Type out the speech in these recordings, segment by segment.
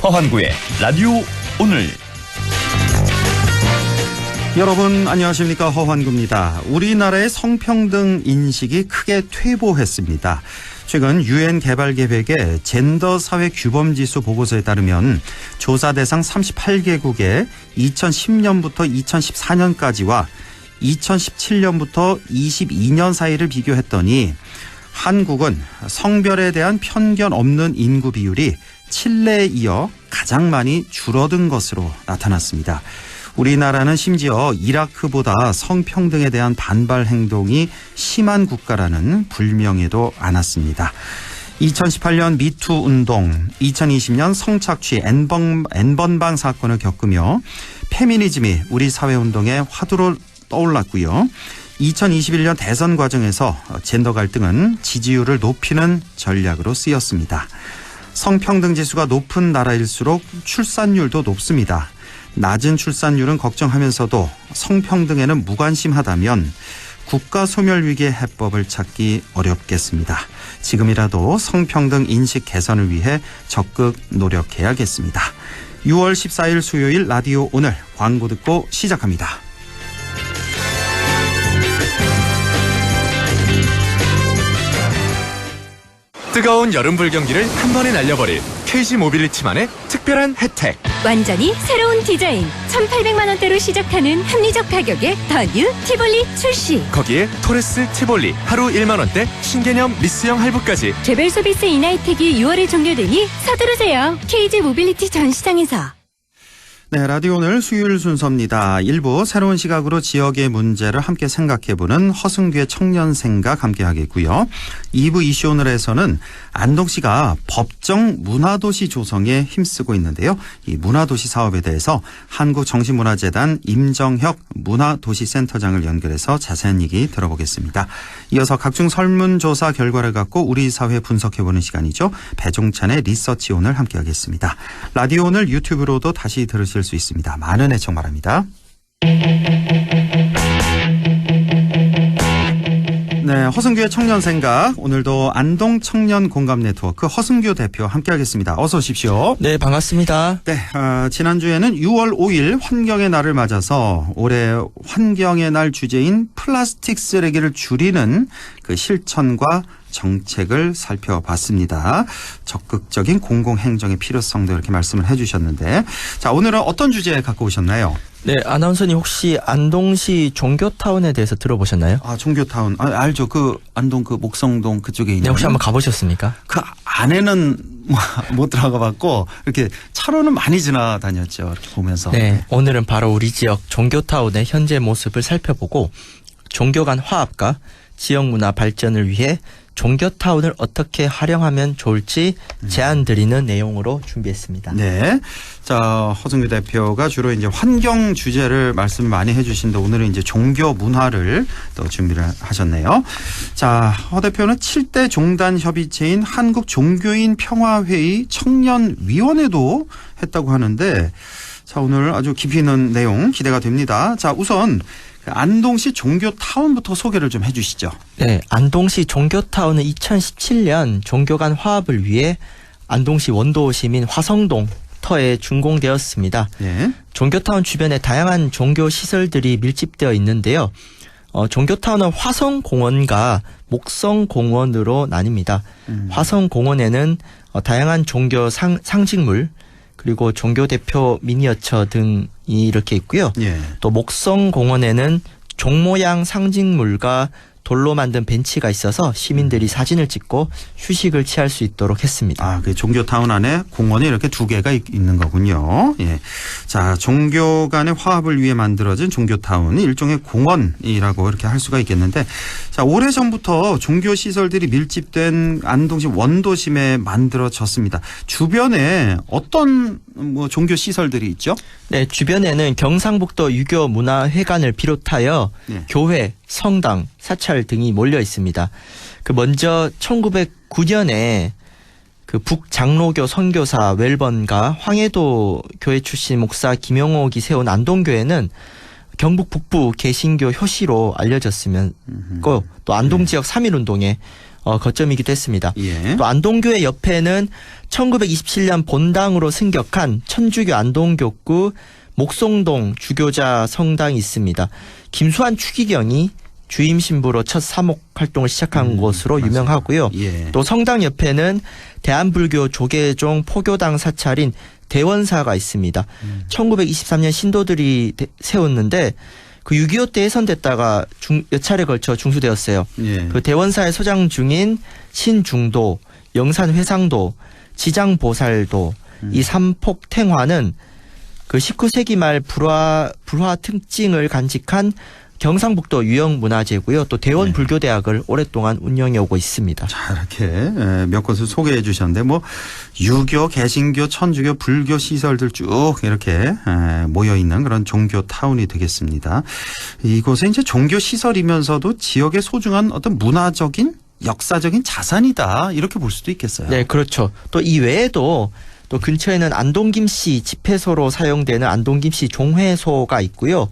허환구의 라디오 오늘. 여러분 안녕하십니까, 허환구입니다. 우리나라의 성평등 인식이 크게 퇴보했습니다. 최근 유엔 개발 계획의 젠더 사회 규범 지수 보고서에 따르면 조사 대상 38개국의 2010년부터 2014년까지와 2017년부터 22년 사이를 비교했더니 한국은 성별에 대한 편견 없는 인구 비율이 칠레에 이어 가장 많이 줄어든 것으로 나타났습니다. 우리나라는 심지어 이라크보다 성평등에 대한 반발 행동이 심한 국가라는 불명예도 안았습니다. 2018년 미투 운동, 2020년 성착취 N번방 사건을 겪으며 페미니즘이 우리 사회운동의 화두로 떠올랐고요. 2021년 대선 과정에서 젠더 갈등은 지지율을 높이는 전략으로 쓰였습니다. 성평등 지수가 높은 나라일수록 출산율도 높습니다. 낮은 출산율은 걱정하면서도 성평등에는 무관심하다면 국가 소멸 위기의 해법을 찾기 어렵겠습니다. 지금이라도 성평등 인식 개선을 위해 적극 노력해야겠습니다. 6월 14일 수요일 라디오 오늘 광고 듣고 시작합니다. 뜨거운 여름 불경기를 한 번에 날려버릴 KG 모빌리티만의 특별한 혜택. 완전히 새로운 디자인 1,800만 원대로 시작하는 합리적 가격의 더 뉴 티볼리 출시. 거기에 토레스 티볼리 하루 1만 원대 신개념 리스형 할부까지. 개별 소비세 인하 혜택이 6월에 종료되니 서두르세요. KG 모빌리티 전시장에서. 네, 라디오 오늘 수요일 순서입니다. 1부 새로운 시각으로 지역의 문제를 함께 생각해보는 허승규의 청년생각 함께 하겠고요. 2부 이슈 오늘에서는 안동시가 법정 문화도시 조성에 힘쓰고 있는데요. 이 문화도시 사업에 대해서 한국정신문화재단 임정혁 문화도시센터장을 연결해서 자세한 얘기 들어보겠습니다. 이어서 각종 설문조사 결과를 갖고 우리 사회 분석해보는 시간이죠. 배종찬의 리서치 오늘 함께 하겠습니다. 라디오 오늘 유튜브로도 다시 들으실 수 있습니다. 많은 애청 바랍니다. 네, 허승규의 청년생각, 오늘도 안동 청년 공감 네트워크 허승규 대표 함께하겠습니다. 어서 오십시오. 네, 반갑습니다. 네, 지난주에는 6월 5일 환경의 날을 맞아서 올해 환경의 날 주제인 플라스틱 쓰레기를 줄이는 그 실천과 정책을 살펴봤습니다. 적극적인 공공행정의 필요성도 이렇게 말씀을 해주셨는데, 자, 오늘은 어떤 주제 갖고 오셨나요? 네, 아나운서님 혹시 안동시 종교타운에 대해서 들어보셨나요? 아, 종교타운. 알죠. 그 안동 그 목성동 그쪽에 있는. 네, 혹시 한번 가보셨습니까? 그 안에는 못 들어가 봤고 이렇게 차로는 많이 지나다녔죠. 이렇게 보면서. 네, 오늘은 바로 우리 지역 종교타운의 현재 모습을 살펴보고 종교 간 화합과 지역 문화 발전을 위해 종교타운을 어떻게 활용하면 좋을지 제안 드리는 내용으로 준비했습니다. 네. 자, 허승규 대표가 주로 이제 환경 주제를 말씀을 많이 해주시는데 오늘은 이제 종교 문화를 또 준비를 하셨네요. 자, 허 대표는 7대 종단 협의체인 한국 종교인 평화회의 청년위원회도 했다고 하는데, 자, 오늘 아주 깊이 있는 내용 기대가 됩니다. 자, 우선 안동시 종교타운부터 소개를 좀 해주시죠. 네, 안동시 종교타운은 2017년 종교 간 화합을 위해 안동시 원도 시민 화성동 터에 준공되었습니다. 네. 종교타운 주변에 다양한 종교 시설들이 밀집되어 있는데요. 종교타운은 화성공원과 목성공원으로 나뉩니다. 화성공원에는 다양한 종교 상징물, 그리고 종교 대표 미니어처 등이 이렇게 있고요. 예. 또 목성공원에는 종 모양 상징물과 돌로 만든 벤치가 있어서 시민들이 사진을 찍고 휴식을 취할 수 있도록 했습니다. 아, 그 종교타운 안에 공원이 이렇게 두 개가 있는 거군요. 예. 자, 종교 간의 화합을 위해 만들어진 종교타운이 일종의 공원이라고 이렇게 할 수가 있겠는데, 자, 오래전부터 종교 시설들이 밀집된 안동시 원도심에 만들어졌습니다. 주변에 어떤 종교 시설들이 있죠? 네, 주변에는 경상북도 유교문화회관을 비롯하여 네. 교회, 성당, 사찰 등이 몰려 있습니다. 그 먼저 1909년에 그 북장로교 선교사 웰번과 황해도 교회 출신 목사 김영옥이 세운 안동교회는 경북 북부 개신교 효시로 알려졌으면 또 안동 지역 3.1운동에 거점이기도 했습니다. 예. 또 안동교회 옆에는 1927년 본당으로 승격한 천주교 안동교구 목송동 주교자 성당이 있습니다. 김수환 추기경이 주임 신부로 첫 사목 활동을 시작한 곳으로 유명하고요. 예. 또 성당 옆에는 대한불교 조계종 포교당 사찰인 대원사가 있습니다. 1923년 신도들이 세웠는데 그 6.25 때 해산됐다가 몇 차례 걸쳐 중수되었어요. 예. 그 대원사의 소장 중인 신중도, 영산회상도, 지장보살도 이 삼폭탱화는 그 19세기 말 불화 특징을 간직한 경상북도 유형문화재고요. 또 대원불교대학을 오랫동안 운영해 오고 있습니다. 자, 이렇게 몇 곳을 소개해 주셨는데 뭐 유교, 개신교, 천주교, 불교 시설들 쭉 이렇게 모여 있는 그런 종교 타운이 되겠습니다. 이곳에 이제 종교 시설이면서도 지역의 소중한 어떤 문화적인 역사적인 자산이다 이렇게 볼 수도 있겠어요. 네, 그렇죠. 또 이 외에도 또 근처에는 안동김씨 집회소로 사용되는 안동김씨 종회소가 있고요.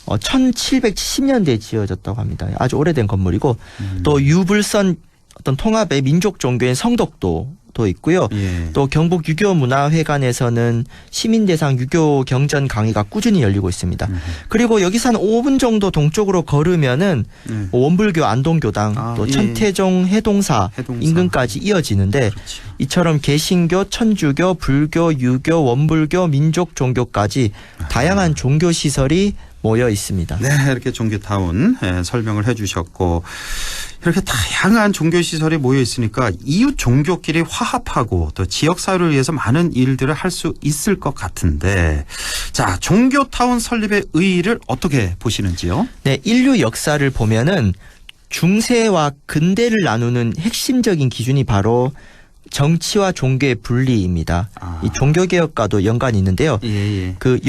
1770년대에 지어졌다고 합니다. 아주 오래된 건물이고 또 유불선 어떤 통합의 민족 종교인 성덕도도 있고요. 예. 또 경북 유교문화회관에서는 시민대상 유교 경전 강의가 꾸준히 열리고 있습니다. 그리고 여기서 한 5분 정도 동쪽으로 걸으면은 원불교 안동교당 또 예. 천태종 해동사 인근까지 이어지는데 그렇죠. 이처럼 개신교, 천주교, 불교, 유교, 원불교, 민족 종교까지 다양한 종교 시설이 모여 있습니다. 네, 이렇게 종교타운 설명을 해주셨고 이렇게 다양한 종교시설이 모여 있으니까 이웃 종교끼리 화합하고 또 지역사회를 위해서 많은 일들을 할 수 있을 것 같은데 자, 종교타운 설립의 의의를 어떻게 보시는지요? 네, 인류 역사를 보면은 중세와 근대를 나누는 핵심적인 기준이 바로 정치와 종교의 분리입니다. 이 종교개혁과도 연관이 있는데요. 예. 그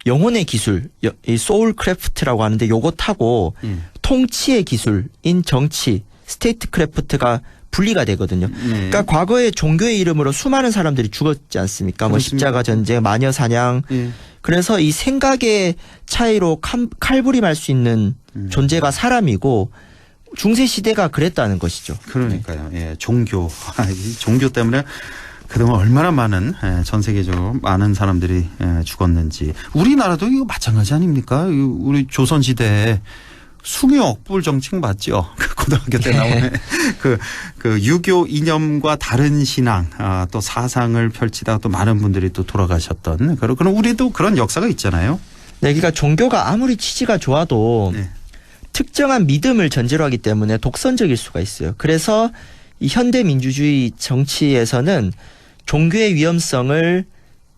영혼의 기술, 이 소울 크래프트라고 하는데 요거 타고 통치의 기술인 정치, 스테이트 크래프트가 분리가 되거든요. 그러니까 과거에 종교의 이름으로 수많은 사람들이 죽었지 않습니까? 뭐 십자가 전쟁, 마녀 사냥. 그래서 이 생각의 차이로 칼부림할 수 있는 존재가 사람이고 중세 시대가 그랬다는 것이죠. 그러니까요. 예, 종교. 이 종교 때문에 그동안 얼마나 많은 전 세계적으로 많은 사람들이 죽었는지. 우리나라도 이거 마찬가지 아닙니까? 우리 조선시대에 숭유억불 정책 맞죠? 고등학교 때 나오는 그 유교 이념과 다른 신앙 또 사상을 펼치다가 또 많은 분들이 또 돌아가셨던 그런 우리도 그런 역사가 있잖아요. 네, 그러니까 종교가 아무리 취지가 좋아도 특정한 믿음을 전제로 하기 때문에 독선적일 수가 있어요. 그래서 이 현대 민주주의 정치에서는 종교의 위험성을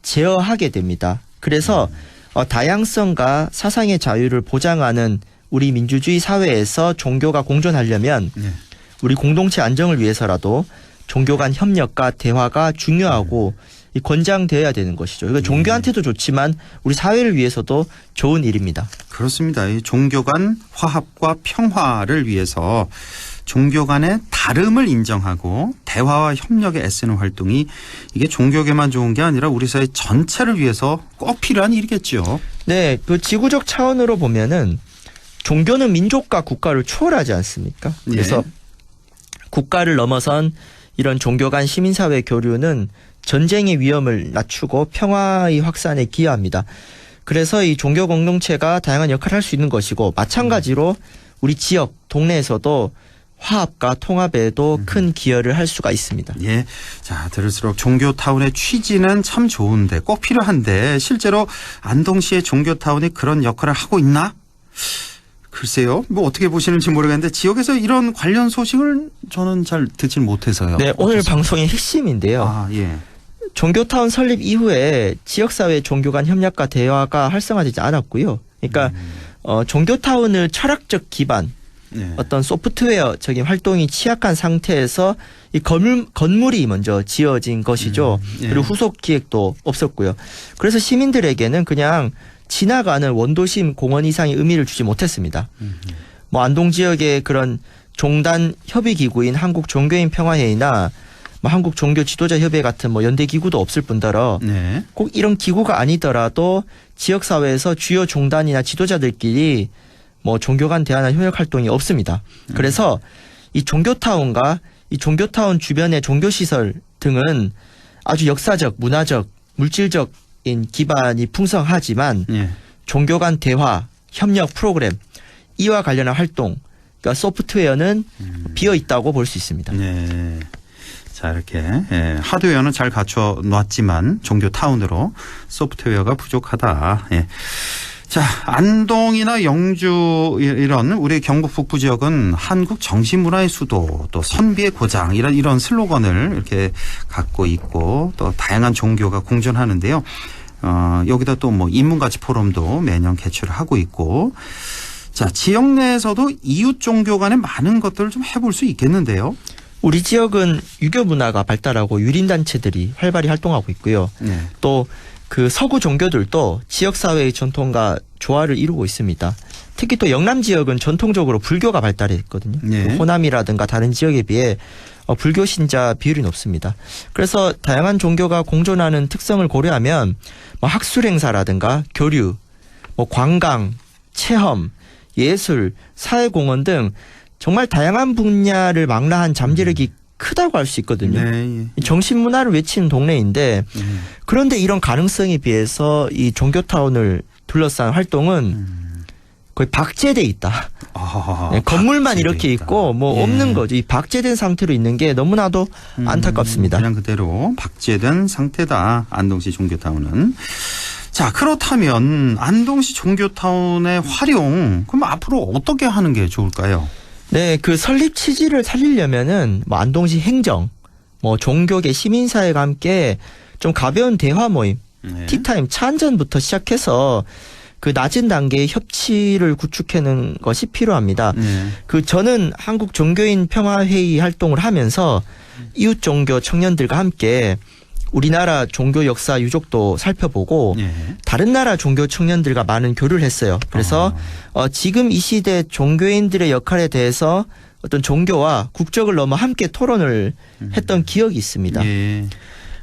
제어하게 됩니다. 그래서 다양성과 사상의 자유를 보장하는 우리 민주주의 사회에서 종교가 공존하려면 우리 공동체 안정을 위해서라도 종교 간 협력과 대화가 중요하고 권장되어야 되는 것이죠. 이거 종교한테도 좋지만 우리 사회를 위해서도 좋은 일입니다. 그렇습니다. 이 종교 간 화합과 평화를 위해서 종교 간의 다름을 인정하고 대화와 협력에 애쓰는 활동이 이게 종교계만 좋은 게 아니라 우리 사회 전체를 위해서 꼭 필요한 일이겠죠. 네, 그 지구적 차원으로 보면은 종교는 민족과 국가를 초월하지 않습니까? 그래서 국가를 넘어선 이런 종교 간 시민사회 교류는 전쟁의 위험을 낮추고 평화의 확산에 기여합니다. 그래서 이 종교 공동체가 다양한 역할을 할 수 있는 것이고 마찬가지로 우리 지역, 동네에서도 화합과 통합에도 큰 기여를 할 수가 있습니다. 예. 자, 들을수록 종교타운의 취지는 참 좋은데 꼭 필요한데 실제로 안동시의 종교타운이 그런 역할을 하고 있나? 글쎄요. 뭐 어떻게 보시는지 모르겠는데 지역에서 이런 관련 소식을 저는 잘 듣질 못해서요. 네, 오늘 어쩌세요? 방송의 핵심인데요. 아, 예. 종교타운 설립 이후에 지역사회 종교 간 협력과 대화가 활성화되지 않았고요. 그러니까 종교타운을 철학적 기반 어떤 소프트웨어적인 활동이 취약한 상태에서 이 건물이 먼저 지어진 것이죠. 그리고 후속 기획도 없었고요. 그래서 시민들에게는 그냥 지나가는 원도심 공원 이상의 의미를 주지 못했습니다. 뭐 안동 지역의 그런 종단 협의 기구인 한국 종교인 평화회의나 뭐 한국 종교 지도자 협회 같은 뭐 연대 기구도 없을 뿐더러 꼭 이런 기구가 아니더라도 지역 사회에서 주요 종단이나 지도자들끼리 뭐 종교 간 대화나 협력 활동이 없습니다. 그래서 이 종교타운과 이 종교타운 주변의 종교시설 등은 아주 역사적, 문화적, 물질적인 기반이 풍성하지만 예. 종교 간 대화, 협력 프로그램 이와 관련한 활동, 그러니까 소프트웨어는 비어 있다고 볼 수 있습니다. 네. 자, 이렇게 하드웨어는 잘 갖춰 놨지만 종교 타운으로 소프트웨어가 부족하다. 예. 자, 안동이나 영주 이런 우리 경북 북부 지역은 한국 정신문화의 수도 또 선비의 고장 이런 슬로건을 이렇게 갖고 있고 또 다양한 종교가 공존하는데요. 여기다 또 뭐 인문가치 포럼도 매년 개최를 하고 있고 자, 지역 내에서도 이웃 종교 간에 많은 것들을 좀 해볼 수 있겠는데요. 우리 지역은 유교 문화가 발달하고 유린단체들이 활발히 활동하고 있고요. 네. 또 그 서구 종교들도 지역사회의 전통과 조화를 이루고 있습니다. 특히 또 영남 지역은 전통적으로 불교가 발달했거든요. 네. 그 호남이라든가 다른 지역에 비해 불교 신자 비율이 높습니다. 그래서 다양한 종교가 공존하는 특성을 고려하면 뭐 학술 행사라든가 교류, 뭐 관광, 체험, 예술, 사회공헌 등 정말 다양한 분야를 망라한 잠재력이 크다고 할 수 있거든요. 네. 정신문화를 외치는 동네인데 그런데 이런 가능성에 비해서 이 종교타운을 둘러싼 활동은 거의 박제돼 있다. 네, 건물만 이렇게 있다. 있고 뭐 예. 없는 거죠. 이 박제된 상태로 있는 게 너무나도 안타깝습니다. 그냥 그대로 박제된 상태다. 안동시 종교타운은. 자, 그렇다면 안동시 종교타운의 활용 그럼 앞으로 어떻게 하는 게 좋을까요? 네, 그 설립 취지를 살리려면은 뭐 안동시 행정, 뭐 종교계 시민사회가 함께 좀 가벼운 대화 모임, 네. 티타임, 차 한잔부터 시작해서 그 낮은 단계의 협치를 구축하는 것이 필요합니다. 네. 그 저는 한국 종교인 평화회의 활동을 하면서 이웃 종교 청년들과 함께 우리나라 종교 역사 유적도 살펴보고 네. 다른 나라 종교 청년들과 많은 교류를 했어요. 그래서 지금 이 시대 종교인들의 역할에 대해서 어떤 종교와 국적을 넘어 함께 토론을 했던 기억이 있습니다. 예.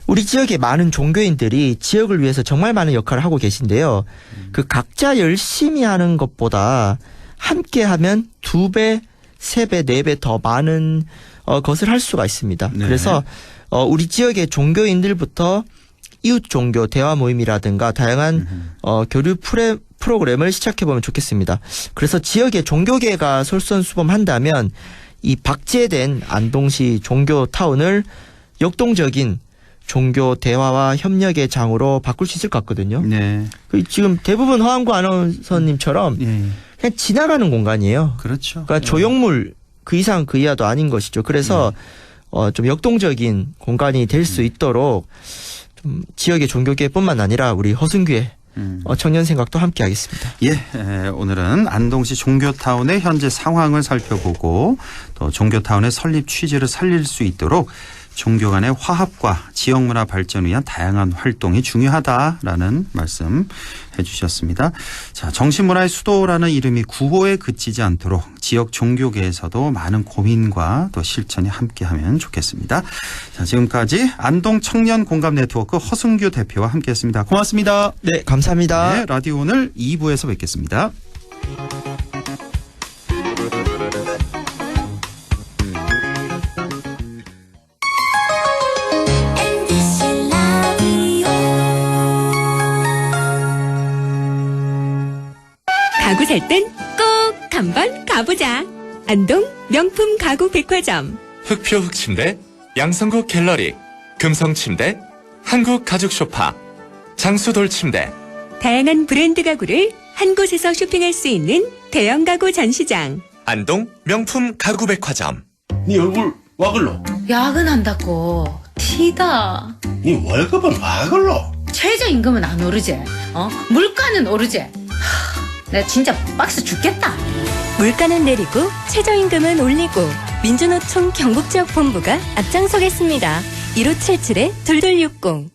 우리 지역의 많은 종교인들이 지역을 위해서 정말 많은 역할을 하고 계신데요. 그 각자 열심히 하는 것보다 함께 하면 2배, 3배, 4배 더 많은 것을 할 수가 있습니다. 네. 그래서 우리 지역의 종교인들부터 이웃 종교 대화 모임이라든가 다양한 교류 프로그램을 시작해보면 좋겠습니다. 그래서 지역의 종교계가 솔선수범한다면 이 박제된 안동시 종교타운을 역동적인 종교 대화와 협력의 장으로 바꿀 수 있을 것 같거든요. 네. 지금 대부분 허한구 아나운서님처럼 예. 그냥 지나가는 공간이에요. 그렇죠. 그러니까 조형물 그 이상 그 이하도 아닌 것이죠. 그래서 좀 역동적인 공간이 될 수 있도록 좀 지역의 종교계뿐만 아니라 우리 허승규의 청년 생각도 함께 하겠습니다. 예, 오늘은 안동시 종교타운의 현재 상황을 살펴보고 또 종교타운의 설립 취지를 살릴 수 있도록 종교 간의 화합과 지역문화 발전을 위한 다양한 활동이 중요하다라는 말씀 해주셨습니다. 자, 정신문화의 수도라는 이름이 구호에 그치지 않도록 지역 종교계에서도 많은 고민과 또 실천이 함께하면 좋겠습니다. 자, 지금까지 안동 청년 공감 네트워크 허승규 대표와 함께했습니다. 고맙습니다. 네, 감사합니다. 네, 라디오 오늘 2부에서 뵙겠습니다. 가구 살 땐 꼭 한번 가보자. 안동 명품 가구 백화점. 흑표 흑침대, 양성국 갤러리, 금성침대, 한국 가죽 소파, 장수돌 침대. 다양한 브랜드 가구를 한 곳에서 쇼핑할 수 있는 대형 가구 전시장. 안동 명품 가구 백화점. 네 얼굴 와 글러? 야근한다고 티다. 네 월급은 와 글러? 최저임금은 안 오르지. 물가는 오르지. 내가 진짜 박스 죽겠다. 물가는 내리고 최저임금은 올리고 민주노총 경북지역본부가 앞장서겠습니다. 1577-2260.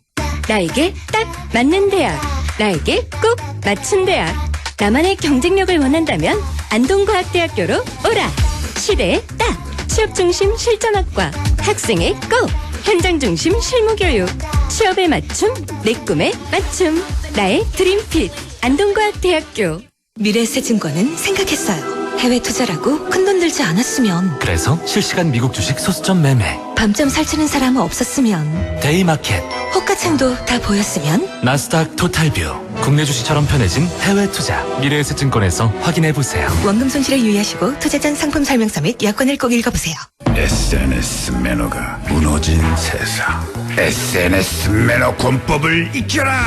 나에게 딱 맞는 대학. 나에게 꼭 맞춘 대학. 나만의 경쟁력을 원한다면 안동과학대학교로 오라. 시대에 딱. 취업중심 실전학과. 학생의 꼭. 현장중심 실무교육. 취업에 맞춤. 내 꿈에 맞춤. 나의 드림핏. 안동과학대학교. 미래에셋증권은 생각했어요. 해외 투자라고 큰돈 들지 않았으면, 그래서 실시간 미국 주식 소수점 매매, 밤잠 설치는 사람 없었으면, 데이마켓, 호가창도 다 보였으면. 나스닥 토탈뷰. 국내 주식처럼 편해진 해외 투자. 미래에셋증권에서 확인해보세요. 원금 손실에 유의하시고 투자 전 상품 설명서 및 약관을 꼭 읽어보세요. SNS 매너가 무너진 세상. SNS 매너 권법을 익혀라.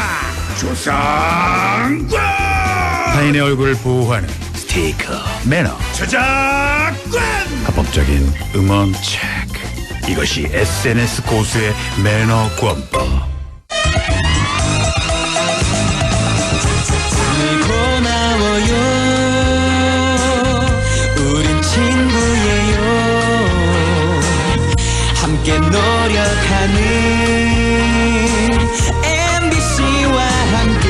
조상관. 타인의 얼굴을 보호하는 스티커 매너 저작권. 합법적인 음원 체크. 이것이 SNS 고수의 매너 권법. 고마워요. 우린 친구예요. 함께 노력하는 MBC와 함께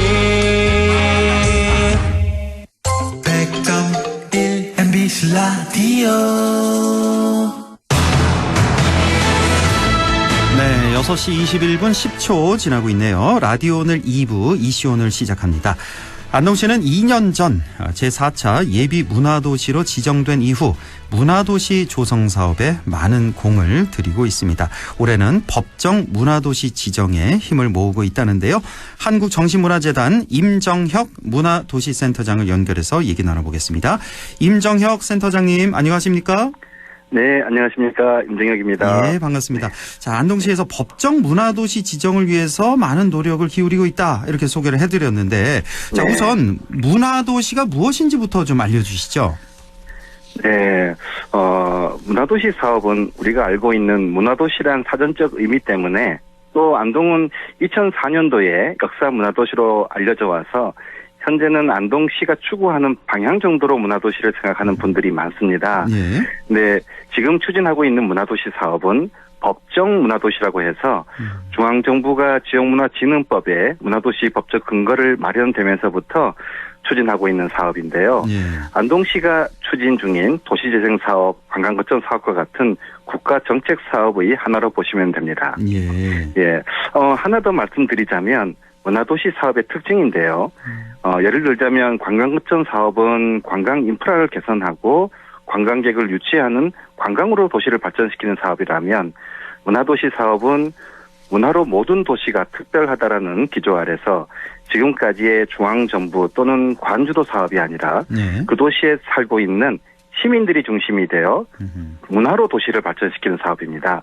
100.1 MBC 라디오. 네, 6시 21분 10초 지나고 있네요. 라디오 오늘 2부 이슈 오늘 시작합니다. 안동시는 2년 전 제4차 예비 문화도시로 지정된 이후 문화도시 조성 사업에 많은 공을 들이고 있습니다. 올해는 법정 문화도시 지정에 힘을 모으고 있다는데요. 한국정신문화재단 임정혁 문화도시센터장을 연결해서 얘기 나눠보겠습니다. 임정혁 센터장님 안녕하십니까? 네, 안녕하십니까. 임정혁입니다. 네, 반갑습니다. 자, 안동시에서 법정 문화도시 지정을 위해서 많은 노력을 기울이고 있다. 이렇게 소개를 해드렸는데, 자, 우선 문화도시가 무엇인지부터 좀 알려주시죠. 네, 문화도시 사업은 우리가 알고 있는 문화도시란 사전적 의미 때문에 또 안동은 2004년도에 역사 문화도시로 알려져 와서 현재는 안동시가 추구하는 방향 정도로 문화도시를 생각하는 분들이 많습니다. 예. 네, 지금 추진하고 있는 문화도시 사업은 법정 문화도시라고 해서 중앙정부가 지역문화진흥법에 문화도시 법적 근거를 마련되면서부터 추진하고 있는 사업인데요. 예. 안동시가 추진 중인 도시재생사업, 관광거점 사업과 같은 국가정책사업의 하나로 보시면 됩니다. 예. 예, 하나 더 말씀드리자면 문화도시 사업의 특징인데요. 예를 들자면 관광거점 사업은 관광 인프라를 개선하고 관광객을 유치하는 관광으로 도시를 발전시키는 사업이라면 문화도시 사업은 문화로 모든 도시가 특별하다라는 기조 아래서 지금까지의 중앙정부 또는 관주도 사업이 아니라 그 도시에 살고 있는 시민들이 중심이 되어 문화로 도시를 발전시키는 사업입니다.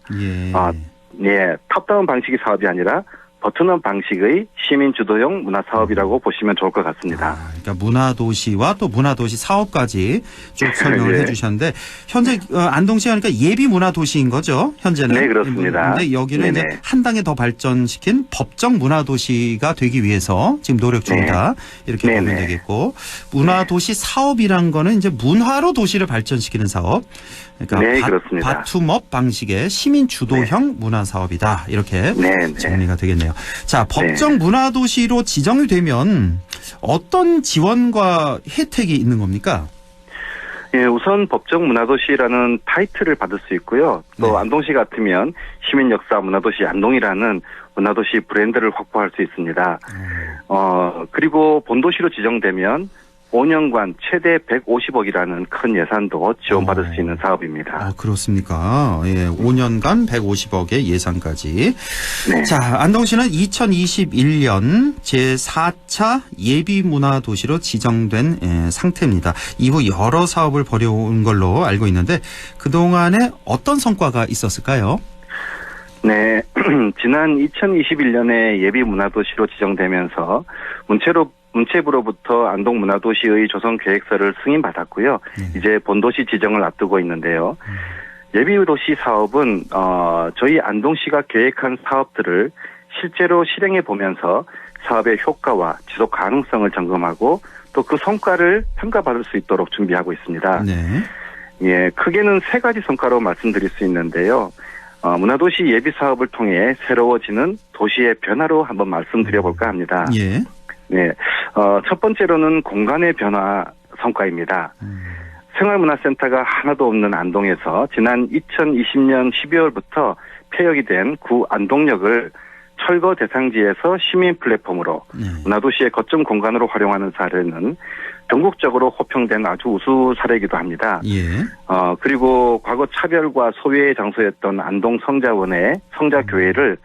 예, 탑다운 방식의 사업이 아니라 버튼업 방식의 시민 주도형 문화 사업이라고 보시면 좋을 것 같습니다. 그러니까 문화도시와 또 문화도시 사업까지 쭉 설명을 네. 해주셨는데 현재 안동시가 그러니까 예비 문화도시인 거죠. 현재는. 네, 그렇습니다. 근데 여기는 네네. 이제 한 단계 더 발전시킨 법정 문화도시가 되기 위해서 지금 노력 중이다. 이렇게 네네. 보면 되겠고 문화도시 사업이란 거는 이제 문화로 도시를 발전시키는 사업. 그러니까 네, 그렇습니다. 바툼업 방식의 시민 주도형 문화 사업이다. 이렇게 정리가 되겠네요. 자, 법정 문화도시로 지정이 되면 어떤 지원과 혜택이 있는 겁니까? 예, 우선 법정 문화도시라는 타이틀을 받을 수 있고요. 또 안동시 같으면 시민 역사 문화도시 안동이라는 문화도시 브랜드를 확보할 수 있습니다. 그리고 본도시로 지정되면 5년간 최대 150억이라는 큰 예산도 지원받을 수 있는 사업입니다. 그렇습니까? 예, 5년간 150억의 예산까지. 네. 자, 안동시는 2021년 제4차 예비문화도시로 지정된 상태입니다. 이후 여러 사업을 벌여온 걸로 알고 있는데 그동안에 어떤 성과가 있었을까요? 네, 지난 2021년에 예비문화도시로 지정되면서 문체부로부터 안동문화도시의 조성계획서를 승인받았고요. 이제 본도시 지정을 앞두고 있는데요. 예비도시 사업은 저희 안동시가 계획한 사업들을 실제로 실행해 보면서 사업의 효과와 지속 가능성을 점검하고 또 그 성과를 평가받을 수 있도록 준비하고 있습니다. 네. 예, 크게는 세 가지 성과로 말씀드릴 수 있는데요. 문화도시 예비 사업을 통해 새로워지는 도시의 변화로 한번 말씀드려볼까 합니다. 예. 네, 첫 번째로는 공간의 변화 성과입니다. 생활문화센터가 하나도 없는 안동에서 지난 2020년 12월부터 폐역이 된 구 안동역을 철거 대상지에서 시민 플랫폼으로 문화도시의 거점 공간으로 활용하는 사례는 전국적으로 호평된 아주 우수 사례이기도 합니다. 예. 그리고 과거 차별과 소외의 장소였던 안동 성자원의 성자교회를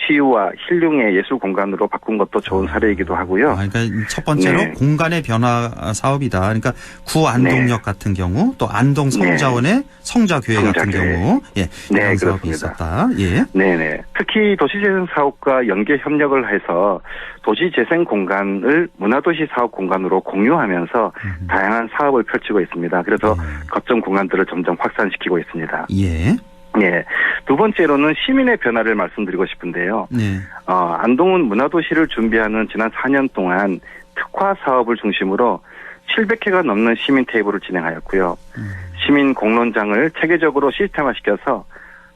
치유와 힐링의 예술 공간으로 바꾼 것도 좋은 사례이기도 하고요. 그러니까 첫 번째로 네. 공간의 변화 사업이다. 그러니까 구안동역 네. 같은 경우 또 안동 성자원의 성자교회 같은 경우 예, 이런 사업이 그렇습니다. 있었다. 예. 네네. 특히 도시재생 사업과 연계 협력을 해서 도시재생 공간을 문화도시 사업 공간으로 공유하면서 다양한 사업을 펼치고 있습니다. 그래서 거점 공간들을 점점 확산시키고 있습니다. 예. 예. 두 번째로는 시민의 변화를 말씀드리고 싶은데요. 네. 안동은 문화도시를 준비하는 지난 4년 동안 특화 사업을 중심으로 700회가 넘는 시민 테이블을 진행하였고요. 시민 공론장을 체계적으로 시스템화시켜서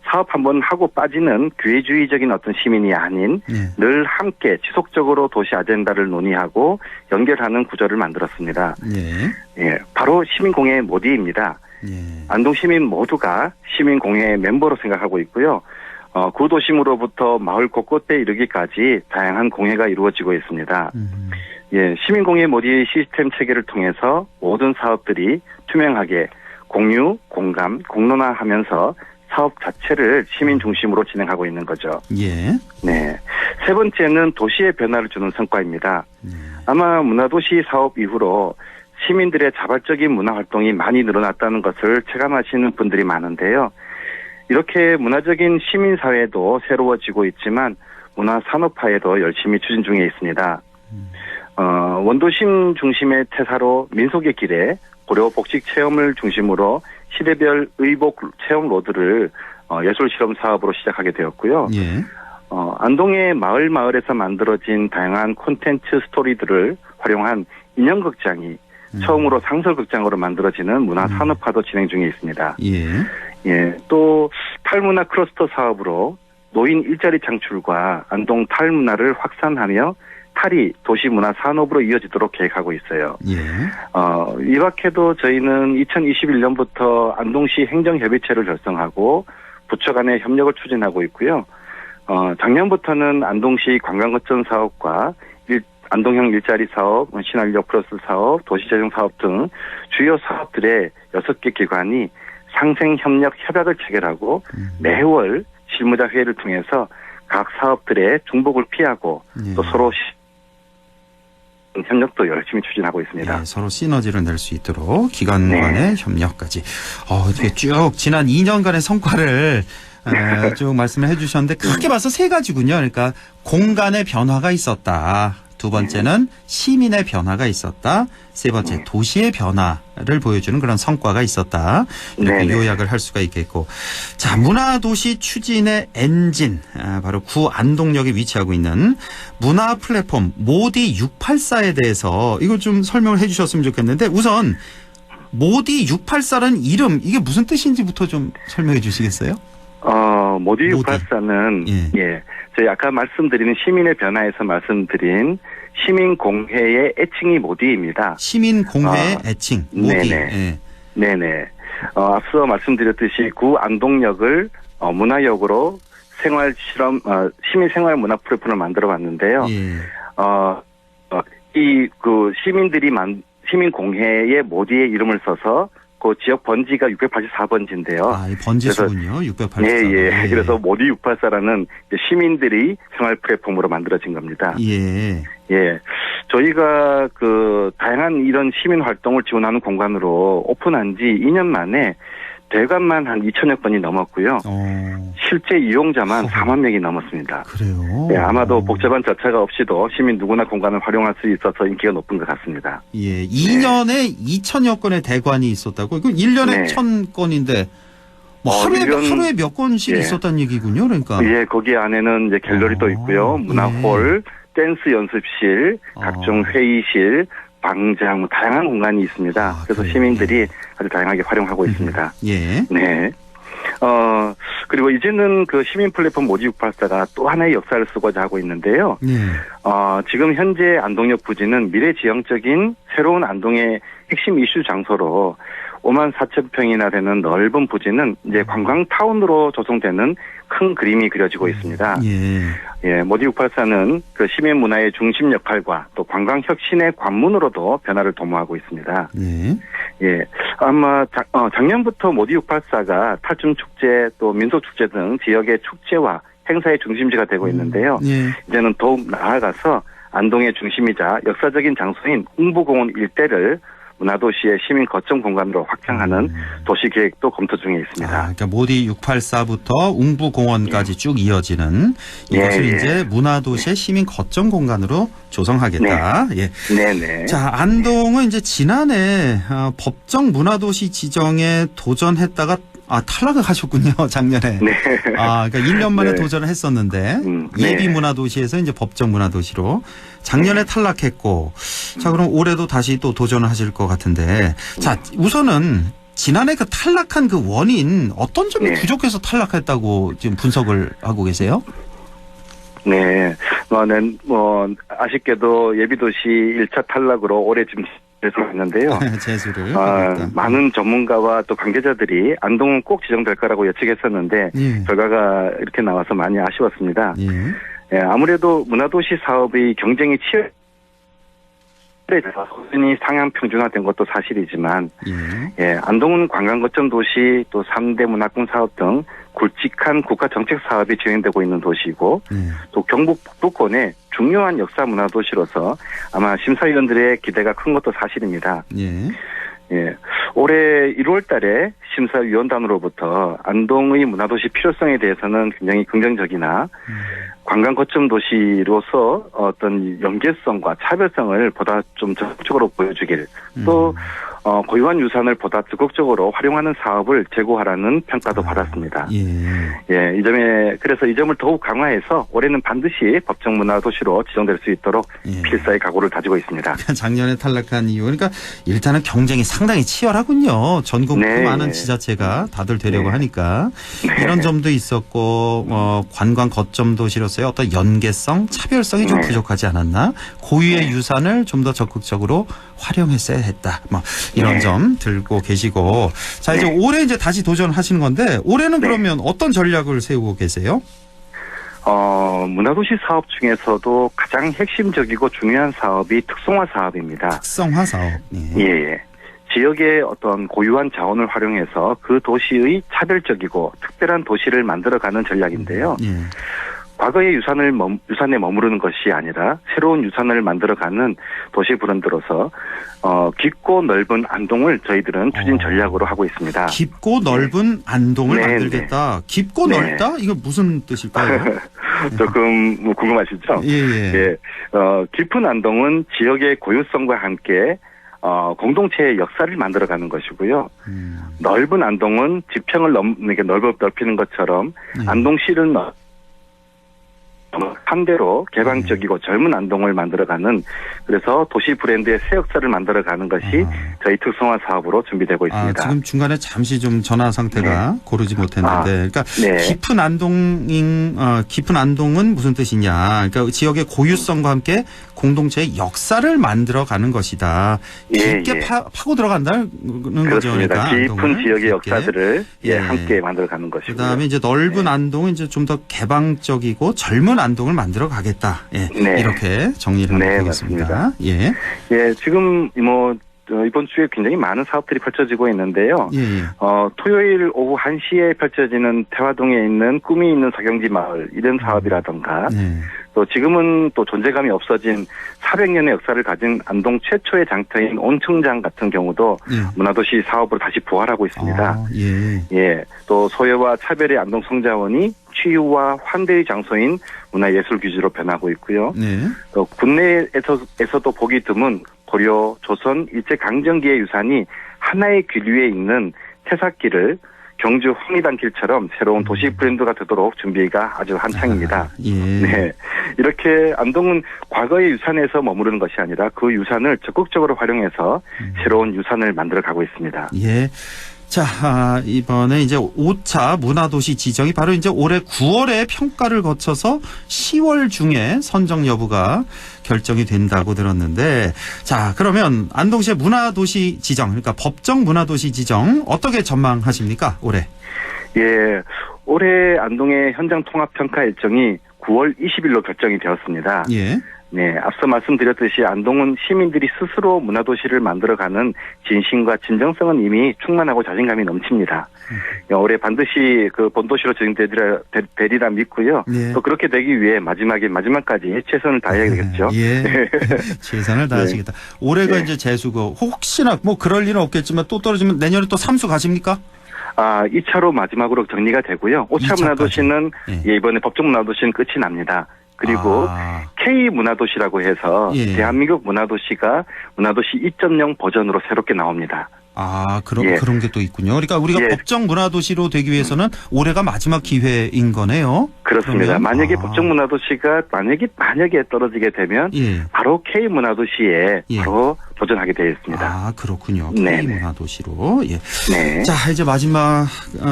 사업 한번 하고 빠지는 기회주의적인 어떤 시민이 아닌 늘 함께 지속적으로 도시 아젠다를 논의하고 연결하는 구조를 만들었습니다. 예, 바로 시민공회 모디입니다. 안동 시민 모두가 시민공회 멤버로 생각하고 있고요. 구도심으로부터 마을 곳곳에 이르기까지 다양한 공회가 이루어지고 있습니다. 예, 시민공회 모디 시스템 체계를 통해서 모든 사업들이 투명하게 공유, 공감, 공론화하면서 사업 자체를 시민 중심으로 진행하고 있는 거죠. 예. 네. 세 번째는 도시의 변화를 주는 성과입니다. 아마 문화도시 사업 이후로 시민들의 자발적인 문화활동이 많이 늘어났다는 것을 체감하시는 분들이 많은데요. 이렇게 문화적인 시민사회도 새로워지고 있지만 문화산업화에도 열심히 추진 중에 있습니다. 원도심 중심의 태사로 민속의 길에 고려 복식 체험을 중심으로 시대별 의복 체험 로드를 예술 실험 사업으로 시작하게 되었고요. 예. 안동의 마을에서 만들어진 다양한 콘텐츠 스토리들을 활용한 인형극장이 처음으로 상설극장으로 만들어지는 문화산업화도 진행 중에 있습니다. 예. 예. 또 탈문화 클러스터 사업으로 노인 일자리 창출과 안동 탈문화를 확산하며 탈이 도시문화 산업으로 이어지도록 계획하고 있어요. 예. 이 밖에도 저희는 2021년부터 안동시 행정협의체를 결성하고 부처 간의 협력을 추진하고 있고요. 작년부터는 안동시 관광거점 사업과 안동형 일자리 사업, 신활력 플러스 사업, 도시재생 사업 등 주요 사업들의 6개 기관이 상생협력 협약을 체결하고 매월 실무자 회의를 통해서 각 사업들의 중복을 피하고 또 서로 협력도 열심히 추진하고 있습니다. 네, 서로 시너지를 낼 수 있도록 기관 간의 협력까지. 이렇게 쭉 지난 2년간의 성과를 쭉 말씀을 해주셨는데 크게 봐서 세 가지군요. 그러니까 공간의 변화가 있었다. 두 번째는 시민의 변화가 있었다. 세 번째 도시의 변화를 보여주는 그런 성과가 있었다. 이렇게 요약을 할 수가 있겠고. 자, 문화도시 추진의 엔진, 바로 구안동역에 위치하고 있는 문화 플랫폼 모디 684에 대해서 이걸 좀 설명을 해 주셨으면 좋겠는데 우선 모디 684라는 이름 이게 무슨 뜻인지부터 좀 설명해 주시겠어요? 모디 684는 예, 저희 아까 말씀드리는 시민의 변화에서 말씀드린 시민공회의 애칭이 모디입니다. 시민공회의 애칭 모디. 네네. 앞서 말씀드렸듯이 구안동역을 문화역으로 시민 생활 문화 플랫폼을 만들어 봤는데요. 이 시민공회의 모디의 이름을 써서 그 지역 번지가 684번지인데요. 이 번지수군요. 684. 예. 그래서 모디 684라는 시민들이 생활 플랫폼으로 만들어진 겁니다. 예. 저희가 다양한 이런 시민 활동을 지원하는 공간으로 오픈한 지 2년 만에 대관만 한 2천여 건이 넘었고요. 실제 이용자만 4만 명이 넘었습니다. 그래요? 네, 아마도 복잡한 절차가 없이도 시민 누구나 공간을 활용할 수 있어서 인기가 높은 것 같습니다. 예, 2년에 2천여 건의 대관이 있었다고? 이거 1년에 1,000건인데 하루에 몇 건씩 있었다는 얘기군요. 그러니까. 예, 거기 안에는 이제 갤러리도 있고요. 문화홀, 댄스 연습실, 각종 회의실, 광장, 다양한 공간이 있습니다. 그래서 시민들이 아주 다양하게 활용하고 있습니다. 예. 네. 그리고 이제는 그 시민 플랫폼 모디 684가 또 하나의 역사를 쓰고자 하고 있는데요. 지금 현재 안동역 부지는 미래지향적인 새로운 안동의 핵심 이슈 장소로 5만 4천 평이나 되는 넓은 부지는 이제 관광타운으로 조성되는 큰 그림이 그려지고 있습니다. 모디 684는 그 시민 문화의 중심 역할과 또 관광 혁신의 관문으로도 변화를 도모하고 있습니다. 아마 작년부터 모디 684가 탈춤 축제 또 민속 축제 등 지역의 축제와 행사의 중심지가 되고 있는데요. 이제는 더욱 나아가서 안동의 중심이자 역사적인 장소인 웅부공원 일대를 문화도시의 시민 거점 공간으로 확장하는 도시계획도 검토 중에 있습니다. 그러니까 모디 684부터 웅부공원까지 쭉 이어지는 이것을 이제 문화도시의 시민 거점 공간으로 조성하겠다. 네네. 자, 안동은 이제 지난해 법정 문화도시 지정에 도전했다가 탈락을 하셨군요, 작년에. 그러니까 1년 만에 도전을 했었는데, 예비 문화도시에서 이제 법정 문화도시로 작년에 탈락했고, 자, 그럼 올해도 다시 또 도전을 하실 것 같은데, 자, 우선은 지난해 그 탈락한 그 원인, 어떤 점이 부족해서 탈락했다고 지금 분석을 하고 계세요? 아쉽게도 예비도시 1차 탈락으로 올해 지금 했는데요. 재수를 많은 전문가와 또 관계자들이 안동은 꼭 지정될 거라고 예측했었는데 결과가 이렇게 나와서 많이 아쉬웠습니다. 아무래도 문화도시 사업의 경쟁이 수준이 상향 평준화된 것도 사실이지만 안동은 관광거점 도시 또 3대 문화권 사업 등 굵직한 국가 정책 사업이 진행되고 있는 도시이고 또 경북 북부권의 중요한 역사 문화 도시로서 아마 심사위원들의 기대가 큰 것도 사실입니다. 올해 1월 달에 심사위원단으로부터 안동의 문화도시 필요성에 대해서는 굉장히 긍정적이나 관광 거점 도시로서 어떤 연계성과 차별성을 보다 좀 적극적으로 보여주길 또 고유한 유산을 보다 적극적으로 활용하는 사업을 제고하라는 평가도 받았습니다. 그래서 이 점을 더욱 강화해서 올해는 반드시 법정 문화 도시로 지정될 수 있도록 필사의 각오를 다지고 있습니다. 작년에 탈락한 이유, 그러니까 일단은 경쟁이 상당히 치열하군요. 전국 많은 지자체가 다들 되려고 하니까 이런 점도 있었고 관광 거점 도시로서의 어떤 연계성, 차별성이 좀 부족하지 않았나? 고유의 유산을 좀 더 적극적으로 활용했어야 했다. 이런 점 들고 계시고, 자, 이제 올해 이제 다시 도전하시는 건데, 올해는 그러면 어떤 전략을 세우고 계세요? 문화도시 사업 중에서도 가장 핵심적이고 중요한 사업이 특성화 사업입니다. 특성화 사업. 지역의 어떤 고유한 자원을 활용해서 그 도시의 차별적이고 특별한 도시를 만들어가는 전략인데요. 과거의 유산에 머무르는 것이 아니라 새로운 유산을 만들어가는 도시 브랜드로서 깊고 넓은 안동을 저희들은 추진 전략으로 하고 있습니다. 깊고 넓은 안동을 만들겠다. 깊고 넓다? 이거 무슨 뜻일까요? 조금 궁금하시죠? 깊은 안동은 지역의 고유성과 함께 공동체의 역사를 만들어가는 것이고요. 넓은 안동은 지평을 넓히는 것처럼 안동시를 한대로 개방적이고 젊은 안동을 만들어가는, 그래서 도시 브랜드의 새 역사를 만들어가는 것이 저희 특성화 사업으로 준비되고 있습니다. 지금 중간에 잠시 좀 전화 상태가 고르지 못했는데, 그러니까 깊은 안동은 무슨 뜻이냐? 그러니까 지역의 고유성과 함께 공동체의 역사를 만들어가는 것이다. 깊게 파고 들어간다는 거죠. 그러니까 깊은 지역의 역사들을 함께 만들어가는 것이고요. 그다음에 이제 넓은 안동은 이제 좀 더 개방적이고 젊은 안동을 만들어 가겠다. 이렇게 정리를 하면 되겠습니다. 지금 이번 주에 굉장히 많은 사업들이 펼쳐지고 있는데요. 토요일 오후 1시에 펼쳐지는 태화동에 있는 꿈이 있는 사경지 마을 이런 사업이라던가 또 지금은 또 존재감이 없어진 400년의 역사를 가진 안동 최초의 장터인 온청장 같은 경우도 문화도시 사업으로 다시 부활하고 있습니다. 또 소외와 차별의 안동 성자원이 치유와 환대의 장소인 문화예술규지로 변하고 있고요. 또 국내에서도 보기 드문 고려, 조선, 일제강점기의 유산이 하나의 길 위에 있는 태사길을 경주 황리단길처럼 새로운 도시 브랜드가 되도록 준비가 아주 한창입니다. 이렇게 안동은 과거의 유산에서 머무르는 것이 아니라 그 유산을 적극적으로 활용해서 새로운 유산을 만들어가고 있습니다. 자, 이번에 이제 5차 문화도시 지정이 바로 이제 올해 9월에 평가를 거쳐서 10월 중에 선정 여부가 결정이 된다고 들었는데, 자, 그러면 안동시의 문화도시 지정, 그러니까 법정 문화도시 지정 어떻게 전망하십니까, 올해? 예, 올해 안동의 현장 통합 평가 일정이 9월 20일로 결정이 되었습니다. 예. 네, 앞서 말씀드렸듯이 안동은 시민들이 스스로 문화도시를 만들어가는 진심과 진정성은 이미 충만하고 자신감이 넘칩니다. 올해 반드시 그 본도시로 지정되리라 믿고요. 예. 또 그렇게 되기 위해 마지막까지 최선을 다해야 되겠죠. 예. 최선을 다하시겠다. 올해가 이제 재수고 혹시나 뭐 그럴 일은 없겠지만 또 떨어지면 내년에 또 삼수 가십니까? 2차로 마지막으로 정리가 되고요. 5차 문화도시는 이번에 법정 문화도시는 끝이 납니다. 그리고 K 문화도시라고 해서 대한민국 문화도시가 문화도시 2.0 버전으로 새롭게 나옵니다. 그런 게 또 있군요. 그러니까 우리가 법정 문화도시로 되기 위해서는 올해가 마지막 기회인 거네요. 그렇습니다. 그러면? 만약에 법정 문화도시가 만약에 떨어지게 되면 바로 K 문화도시에 바로 도전하게 되어 있습니다. 그렇군요. K 문화도시로. 예. 네. 자, 이제 마지막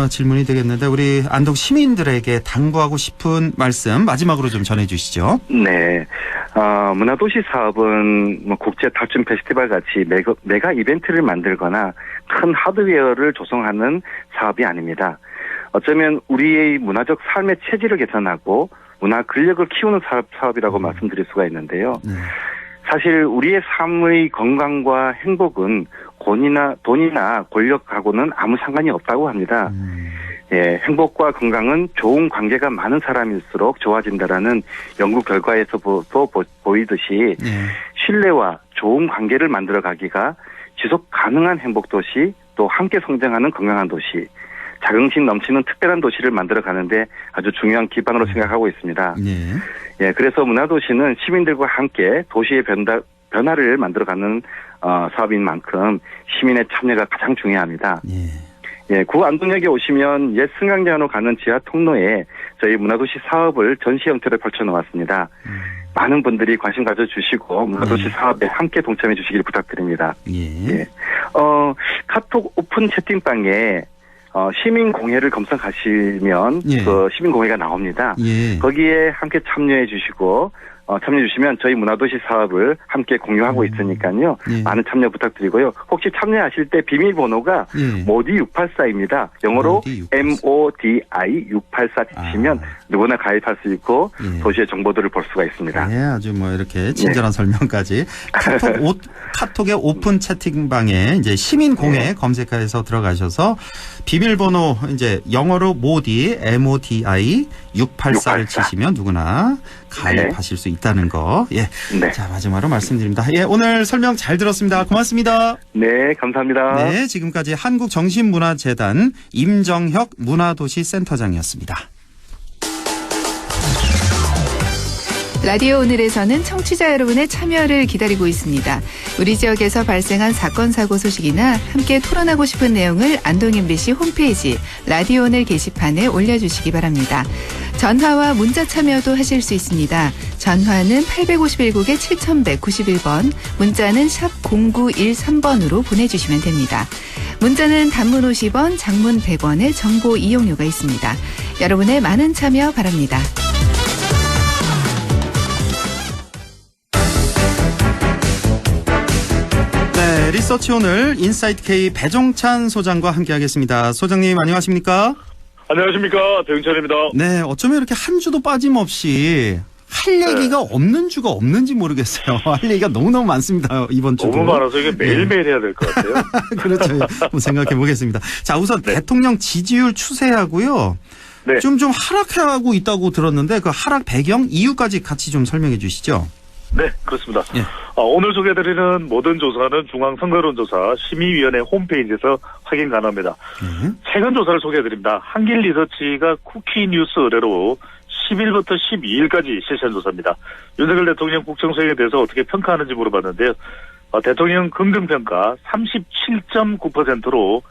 질문이 되겠는데 우리 안동 시민들에게 당부하고 싶은 말씀 마지막으로 좀 전해주시죠. 네. 문화도시 사업은 뭐 국제 탈춤 페스티벌 같이 메가 이벤트를 만들거나 큰 하드웨어를 조성하는 사업이 아닙니다. 어쩌면 우리의 문화적 삶의 체질을 개선하고 문화 근력을 키우는 사업이라고 말씀드릴 수가 있는데요. 사실 우리의 삶의 건강과 행복은 돈이나 권력하고는 아무 상관이 없다고 합니다. 행복과 건강은 좋은 관계가 많은 사람일수록 좋아진다라는 연구 결과에서도 보이듯이 신뢰와 좋은 관계를 만들어가기가 지속 가능한 행복도시, 또 함께 성장하는 건강한 도시, 자긍심 넘치는 특별한 도시를 만들어가는데 아주 중요한 기반으로 생각하고 있습니다. 그래서 문화도시는 시민들과 함께 도시의 변화를 만들어가는 사업인 만큼 시민의 참여가 가장 중요합니다. 구 안동역에 오시면 옛 승강장으로 가는 지하 통로에 저희 문화도시 사업을 전시 형태로 펼쳐놓았습니다. 많은 분들이 관심 가져주시고 문화도시 사업에 함께 동참해 주시길 부탁드립니다. 카톡 오픈 채팅방에 시민 공회를 검색하시면 그 시민 공회가 나옵니다. 거기에 함께 참여해 주시고 참여해 주시면 저희 문화도시 사업을 함께 공유하고 있으니까요. 많은 참여 부탁드리고요. 혹시 참여하실 때 비밀번호가 모디 684입니다. 영어로 MODI 684 치시면 누구나 가입할 수 있고 도시의 정보들을 볼 수가 있습니다. 아주 뭐 이렇게 친절한 설명까지. 카톡의 오픈 채팅방에 이제 시민 공회 검색해서 들어가셔서 비밀번호 이제 영어로 모디 MODI 684를 치시면 누구나 가입하실 수 있다는 거. 자, 마지막으로 말씀드립니다. 오늘 설명 잘 들었습니다. 고맙습니다. 네, 감사합니다. 네, 지금까지 한국정신문화재단 임정혁 문화도시센터장이었습니다. 라디오 오늘에서는 청취자 여러분의 참여를 기다리고 있습니다. 우리 지역에서 발생한 사건 사고 소식이나 함께 토론하고 싶은 내용을 안동 MBC 홈페이지 라디오 오늘 게시판에 올려주시기 바랍니다. 전화와 문자 참여도 하실 수 있습니다. 전화는 851국에 7191번, 문자는 샵 0913번으로 보내주시면 됩니다. 문자는 단문 50원, 장문 100원의 정보 이용료가 있습니다. 여러분의 많은 참여 바랍니다. 리서치 오늘 인사이트 K 배종찬 소장과 함께하겠습니다. 소장님 안녕하십니까? 안녕하십니까, 배종찬입니다. 네, 어쩌면 이렇게 한 주도 빠짐없이 할 얘기가 없는 주가 없는지 모르겠어요. 할 얘기가 너무너무 많습니다. 이번 주도. 너무 많아서 이게 매일매일 해야 될 것 같아요. 그렇죠. 한번 생각해 보겠습니다. 자, 우선 대통령 지지율 추세하고요. 좀 하락하고 있다고 들었는데 그 하락 배경 이유까지 같이 좀 설명해 주시죠. 네, 그렇습니다. 오늘 소개해드리는 모든 조사는 중앙선거론조사 심의위원회 홈페이지에서 확인 가능합니다. 최근 조사를 소개해드립니다. 한길리서치가 쿠키뉴스 의뢰로 10일부터 12일까지 실시한 조사입니다. 윤석열 대통령 국정수행에 대해서 어떻게 평가하는지 물어봤는데요. 대통령 긍정평가 37.9%로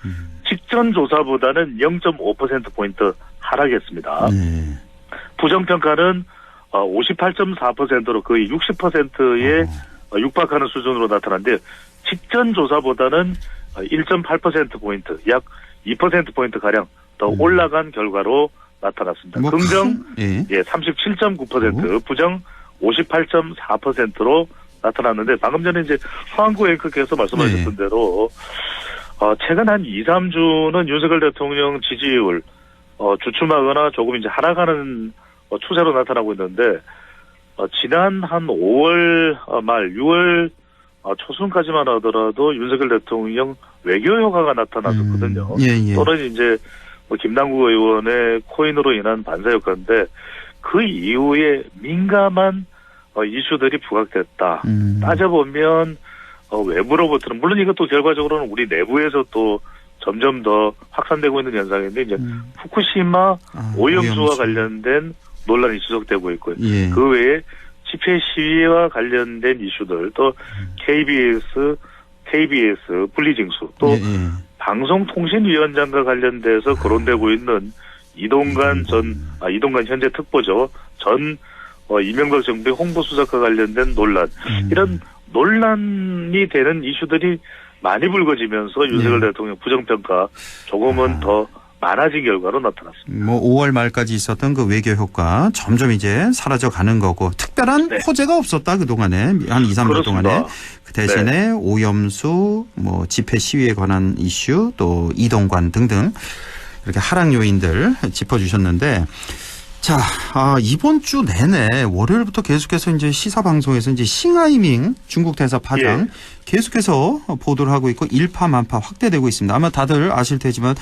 직전 조사보다는 0.5%포인트 하락했습니다. 부정평가는 58.4%로 거의 60%에 육박하는 수준으로 나타났는데 직전 조사보다는 1.8%포인트 약 2%포인트 가량 더 올라간 결과로 나타났습니다. 뭐 긍정 예. 37.9%, 부정 58.4%로 나타났는데 방금 전에 이제 황구 앵커께서 말씀하셨던 대로 최근 한 2, 3주는 윤석열 대통령 지지율 주춤하거나 조금 이제 하락하는 추세로 나타나고 있는데 지난 한 5월 말 6월 초순까지만 하더라도 윤석열 대통령 외교 효과가 나타났었거든요. 예. 또는 이제 김남국 의원의 코인으로 인한 반사 효과인데 그 이후에 민감한 이슈들이 부각됐다. 따져보면 외부로부터는 물론 이것도 결과적으로는 우리 내부에서 또 점점 더 확산되고 있는 현상인데 이제 후쿠시마 오염수와 관련된 논란이 지속되고 있고요. 예. 그 외에 집회 시위와 관련된 이슈들 또 KBS 분리징수 또 방송통신위원장과 관련돼서 거론되고 있는 이동관 현재 특보죠. 전 이명박 정부의 홍보수석과 관련된 논란. 이런 논란이 되는 이슈들이 많이 불거지면서 윤석열 대통령 부정평가 조금은 더 많아진 결과로 나타났습니다. 뭐 5월 말까지 있었던 그 외교 효과 점점 이제 사라져 가는 거고 특별한 호재가 없었다 그동안에 한 2, 3주 동안에 그 대신에 오염수 뭐 집회 시위에 관한 이슈 또 이동관 등등 이렇게 하락 요인들 짚어주셨는데 자, 이번 주 내내 월요일부터 계속해서 이제 시사 방송에서 이제 싱하이밍 중국 대사 파장 계속해서 보도를 하고 있고 일파만파 확대되고 있습니다. 아마 다들 아실 테지만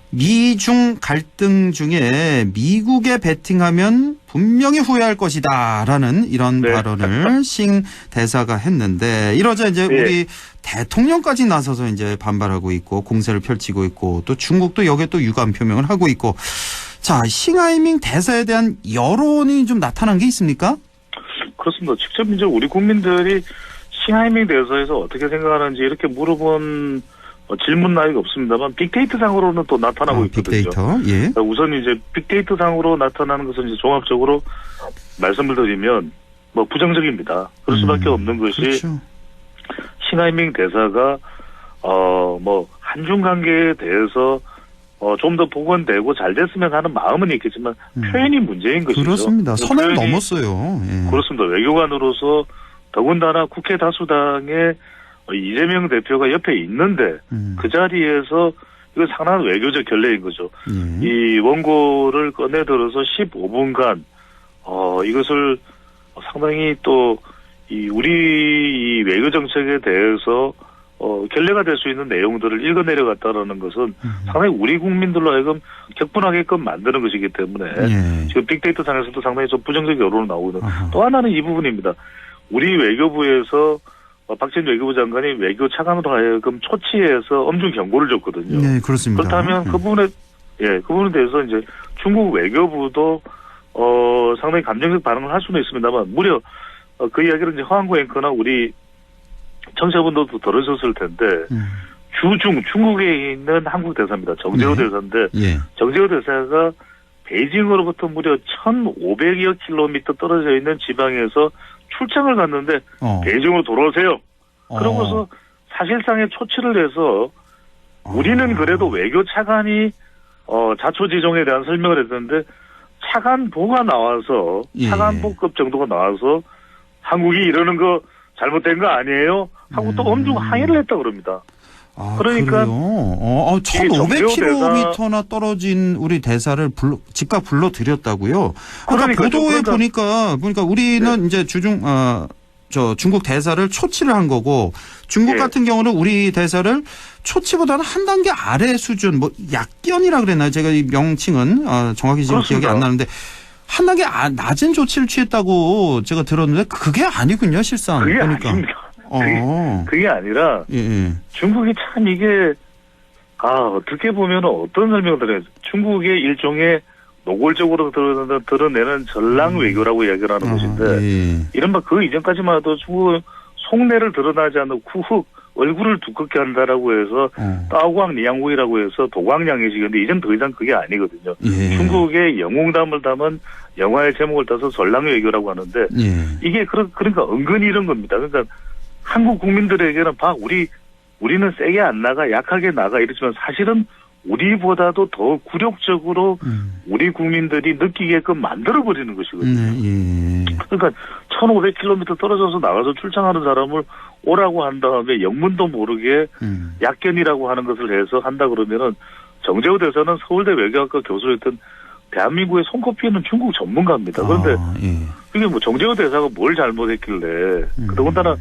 미중 갈등 중에 미국에 베팅하면 분명히 후회할 것이다라는 이런 발언을 싱 대사가 했는데 이러자 이제 우리 대통령까지 나서서 이제 반발하고 있고 공세를 펼치고 있고 또 중국도 여기에 또 유감 표명을 하고 있고 자, 싱하이밍 대사에 대한 여론이 좀 나타난 게 있습니까? 그렇습니다. 직접 이제 우리 국민들이 싱하이밍 대사에서 어떻게 생각하는지 이렇게 물어본 질문 나이가 없습니다만 빅데이터 상으로는 또 나타나고 있거든요. 빅데이터, 예. 우선 이제 빅데이터 상으로 나타나는 것은 이제 종합적으로 말씀을 드리면 뭐 부정적입니다. 그럴 수밖에 없는 것이 그렇죠. 싱하이밍 대사가 뭐 한중 관계에 대해서 좀 더 복원되고 잘 됐으면 하는 마음은 있겠지만 표현이 문제인 것이죠. 그렇습니다. 선을 넘었어요. 예. 그렇습니다. 외교관으로서 더군다나 국회 다수당의 이재명 대표가 옆에 있는데 그 자리에서 이거 상당한 외교적 결례인 거죠. 이 원고를 꺼내들어서 15분간 이것을 상당히 또 우리 이 외교 정책에 대해서 결례가 될 수 있는 내용들을 읽어 내려갔다라는 것은 상당히 우리 국민들로 하여금 격분하게끔 만드는 것이기 때문에 지금 빅데이터 상에서도 상당히 좀 부정적 여론이 나오고 있는 또 하나는 이 부분입니다. 우리 외교부에서 박진 외교부 장관이 외교 차관으로 하여금 초치해서 엄중 경고를 줬거든요. 네, 그렇습니다. 그렇다면 그 부분에 대해서 이제 중국 외교부도 상당히 감정적 반응을 할 수는 있습니다만 무려 그 이야기를 이제 허한구 앵커나 우리 청취자분들도 들으셨을 텐데 중국에 있는 한국 대사입니다. 정재호 대사인데 정재호 대사가 베이징으로부터 무려 1,500여 킬로미터 떨어져 있는 지방에서 출장을 갔는데 베이징으로 돌아오세요. 그러고서 사실상의 초치를 해서 우리는 그래도 외교 차관이 자초지종에 대한 설명을 했는데 차관보가 나와서 차관보급 정도가 나와서 한국이 이러는 거 잘못된 거 아니에요? 하고 또 엄중 항의를 했다 그럽니다. 그러니까 1,500km나 떨어진 우리 대사를 즉각 불러들였다고요. 그러니까 보도에 보니까 우리는 이제 중국 대사를 초치를 한 거고 중국 같은 경우는 우리 대사를 초치보다는 한 단계 아래 수준 뭐 약견이라 그랬나요? 제가 이 명칭은 정확히 지금 기억이 안 나는데 한 단계 낮은 조치를 취했다고 제가 들었는데 그게 아니군요, 실상. 그게 보니까. 아닙니다. 그게 아니라 중국이 참 이게 어떻게 보면 어떤 설명을 드려요. 중국의 일종의 노골적으로 드러내는 전랑 외교라고 이야기를 하는 것인데 이른바 그 이전까지만 해도 중국은 속내를 드러나지 않는 쿠흑 얼굴을 두껍게 한다라고 해서 따오광 니양구이라고 해서 도광양해식인데 이젠 더 이상 그게 아니거든요. 중국의 영웅담을 담은 영화의 제목을 따서 전랑 외교라고 하는데 이게 그러니까 은근히 이런 겁니다. 그러니까 한국 국민들에게는 우리는 세게 안 나가 약하게 나가 이렇지만 사실은 우리보다도 더 굴욕적으로 우리 국민들이 느끼게끔 만들어버리는 것이거든요. 그러니까 1500km 떨어져서 나가서 출장하는 사람을 오라고 한 다음에 영문도 모르게 약견이라고 하는 것을 해서 한다 그러면은 정재호 대사는 서울대 외교학과 교수였던 대한민국의 손꼽히는 중국 전문가입니다. 그런데 이게 뭐 정재호 대사가 뭘 잘못했길래 더군다나